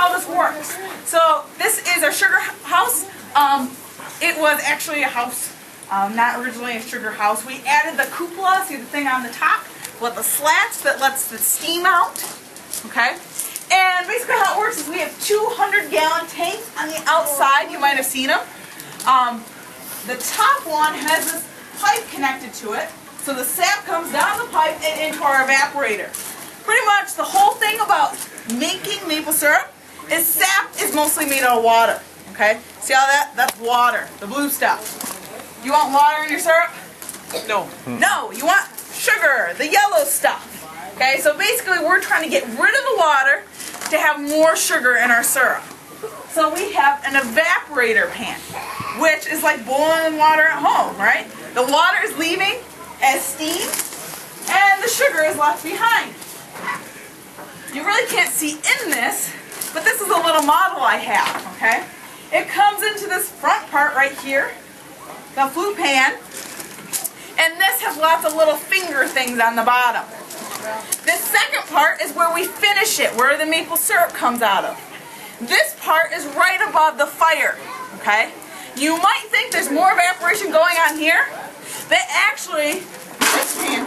how this works. So this is our sugar house. It was actually a house, not originally a sugar house. We added the cupola, see the thing on the top, with the slats that lets the steam out. Okay? And basically how it works is we have 200-gallon tanks on the outside. You might have seen them. The top one has this pipe connected to it. So the sap comes down the pipe and into our evaporator. Pretty much the whole thing about making maple syrup is sap is mostly made out of water. Okay? See how that's water, the blue stuff. You want water in your syrup? No. No, you want sugar, the yellow stuff. Okay, so basically we're trying to get rid of the water to have more sugar in our syrup. So we have an evaporator pan, which is like boiling water at home, right? The water is leaving as steam, and the sugar is left behind. You really can't see in this, but this is a little model I have, okay? It comes into this front part right here, the flue pan, and this has lots of little finger things on the bottom. This second part is where we finish it, where the maple syrup comes out of. This part is right above the fire, okay? You might think there's more evaporation going on here, but actually, this pan,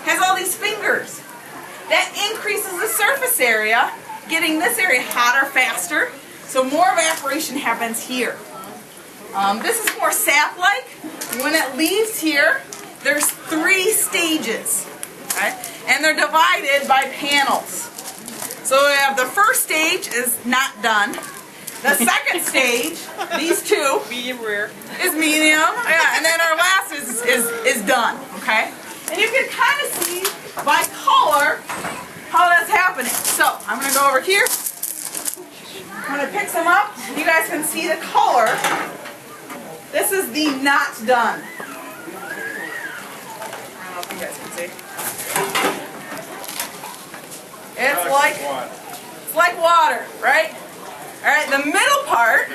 has all these fingers. That increases the surface area, getting this area hotter faster, so more evaporation happens here. This is more sap-like. When it leaves here, there's 3 stages, okay? And they're divided by panels. So we have the first stage is not done. The second stage, these 2, medium rare, is medium. Yeah, and then our last is done. Okay? And you can kind of see by color how that's happening. So I'm gonna go over here. I'm gonna pick some up. You guys can see the color. This is the not done. I don't know if you guys can see. It's like water, right? Alright, the middle part,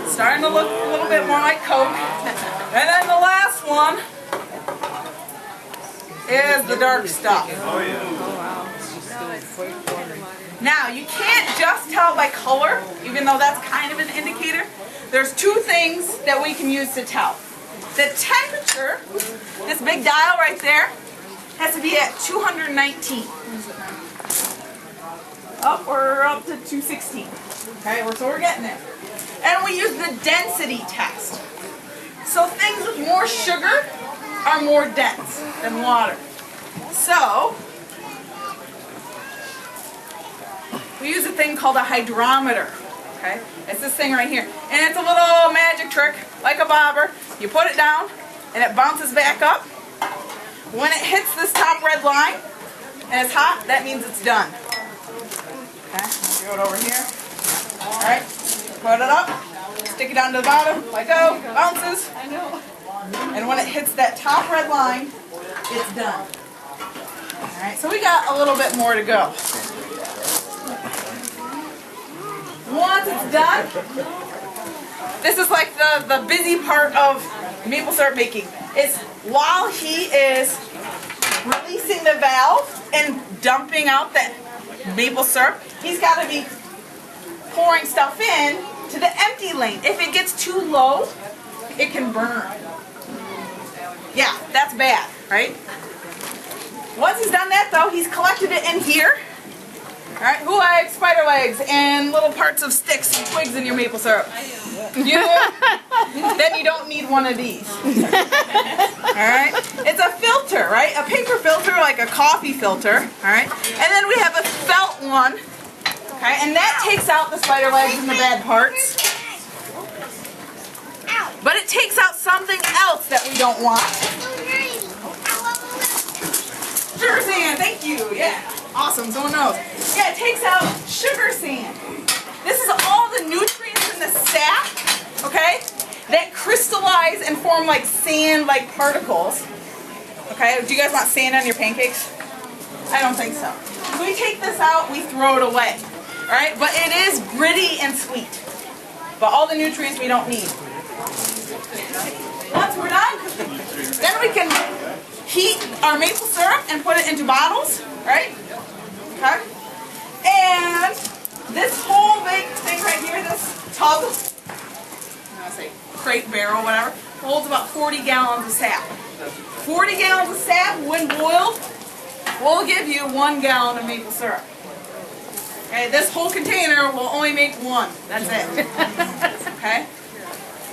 starting to look a little bit more like Coke. And then the last one is the dark stuff. Now, you can't just tell by color, even though that's kind of an indicator. There's 2 things that we can use to tell. The temperature, this big dial right there, has to be at 219. We're up to 216. Okay, so we're getting there. And we use the density test. So things with more sugar are more dense than water. So we use a thing called a hydrometer. Okay, it's this thing right here, and it's a little magic trick, like a bobber. You put it down, and it bounces back up. When it hits this top red line, and it's hot, that means it's done. Okay, throw it over here. Alright, put it up, stick it down to the bottom, let go, bounces. And when it hits that top red line, it's done. Alright, so we got a little bit more to go. Once it's done, this is like the busy part of maple syrup making. It's while he is releasing the valve and dumping out that maple syrup, he's got to be pouring stuff in to the empty lane. If it gets too low, it can burn. Yeah, that's bad, right? Once he's done that though, he's collected it in here. Alright, who likes spider legs and little parts of sticks and twigs in your maple syrup? You? Then you don't need one of these. Alright? It's a filter, right? A paper filter, like a coffee filter. Alright? And then we have a felt one. Okay? And that takes out the spider legs and the bad parts. But it takes out something else that we don't want. Sugar sand, thank you. Yeah. Awesome, someone knows. Yeah, it takes out sugar sand. This is all the nutrients in the sap, okay, that crystallize and form like sand-like particles. Okay, do you guys want sand on your pancakes? I don't think so. So we take this out, we throw it away. Alright, but it is gritty and sweet. But all the nutrients we don't need. Once we're done, then we can heat our maple syrup and put it into bottles, right? about 40 gallons of sap. 40 gallons of sap, when boiled, will give you 1 gallon of maple syrup. Okay, this whole container will only make 1. That's it. Okay?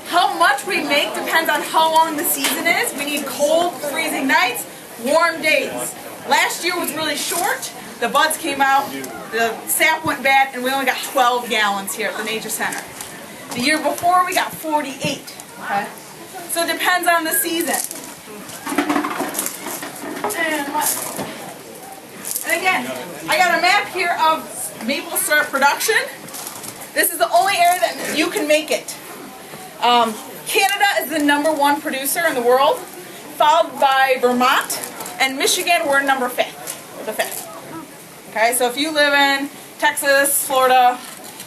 How much we make depends on how long the season is. We need cold, freezing nights, warm days. Last year was really short. The buds came out, the sap went bad, and we only got 12 gallons here at the Nature Center. The year before, we got 48. Okay? So it depends on the season. And again, I got a map here of maple syrup production. This is the only area that you can make it. Canada is the #1 producer in the world, followed by Vermont, and Michigan, we're number 5th, or the 5th. Okay, so if you live in Texas, Florida,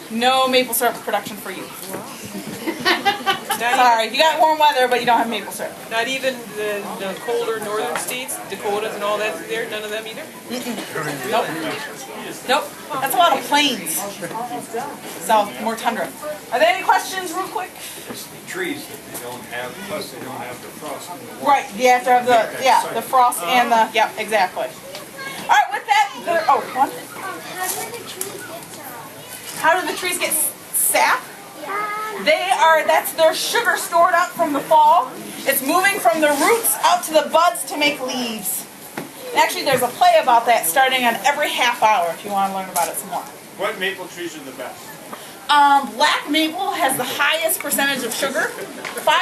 no maple syrup production for you. Sorry, you got warm weather, but you don't have maple syrup. Not even the colder northern states, Dakotas and all that there, none of them either? Nope. Nope. That's a lot of plains. So, more tundra. Are there any questions real quick? It's the trees that they don't have, plus they don't have the frost. Right, you have to have the frost and the, yep, exactly. Alright, with that, one. How do the trees get sap? That's their sugar stored up from the fall. It's moving from the roots out to the buds to make leaves. And actually, there's a play about that starting on every half hour if you want to learn about it some more. What maple trees are the best? Black maple has the highest percentage of sugar.